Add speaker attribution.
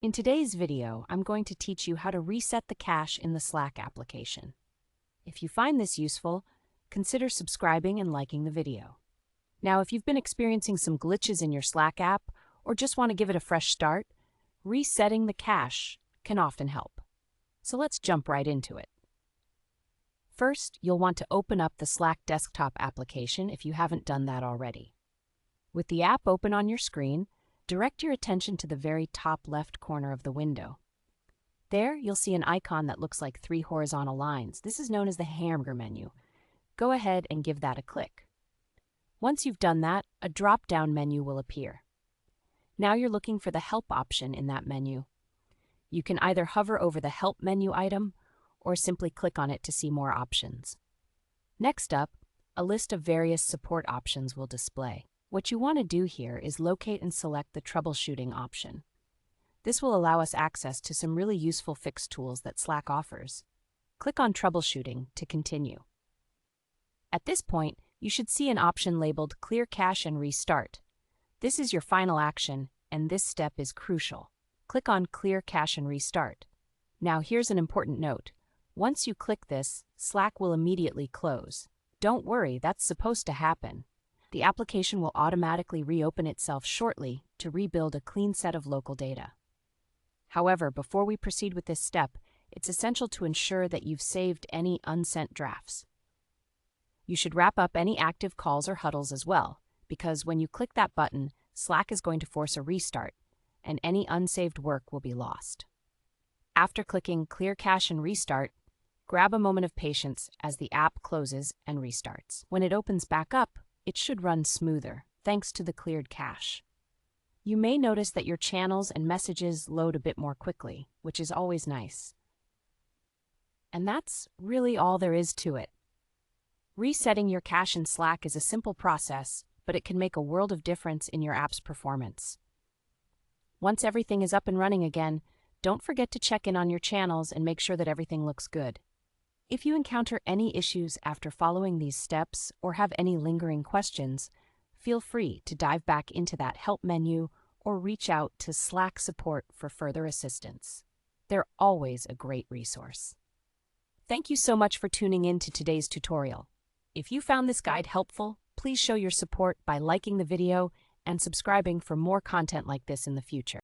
Speaker 1: In today's video, I'm going to teach you how to reset the cache in the Slack application. If you find this useful, consider subscribing and liking the video. Now, if you've been experiencing some glitches in your Slack app or just want to give it a fresh start, resetting the cache can often help. So let's jump right into it. First, you'll want to open up the Slack desktop application if you haven't done that already. With the app open on your screen, direct your attention to the very top left corner of the window. There, you'll see an icon that looks like 3 horizontal lines. This is known as the hamburger menu. Go ahead and give that a click. Once you've done that, a drop-down menu will appear. Now you're looking for the Help option in that menu. You can either hover over the Help menu item or simply click on it to see more options. Next up, a list of various support options will display. What you want to do here is locate and select the troubleshooting option. This will allow us access to some really useful fix tools that Slack offers. Click on Troubleshooting to continue. At this point, you should see an option labeled Clear Cache and Restart. This is your final action, and this step is crucial. Click on Clear Cache and Restart. Now here's an important note. Once you click this, Slack will immediately close. Don't worry, that's supposed to happen. The application will automatically reopen itself shortly to rebuild a clean set of local data. However, before we proceed with this step, it's essential to ensure that you've saved any unsent drafts. You should wrap up any active calls or huddles as well, because when you click that button, Slack is going to force a restart, and any unsaved work will be lost. After clicking Clear Cache and Restart, grab a moment of patience as the app closes and restarts. When it opens back up, it should run smoother, thanks to the cleared cache. You may notice that your channels and messages load a bit more quickly, which is always nice. And that's really all there is to it. Resetting your cache in Slack is a simple process, but it can make a world of difference in your app's performance. Once everything is up and running again, don't forget to check in on your channels and make sure that everything looks good. If you encounter any issues after following these steps or have any lingering questions, feel free to dive back into that Help menu or reach out to Slack support for further assistance. They're always a great resource. Thank you so much for tuning in to today's tutorial. If you found this guide helpful, please show your support by liking the video and subscribing for more content like this in the future.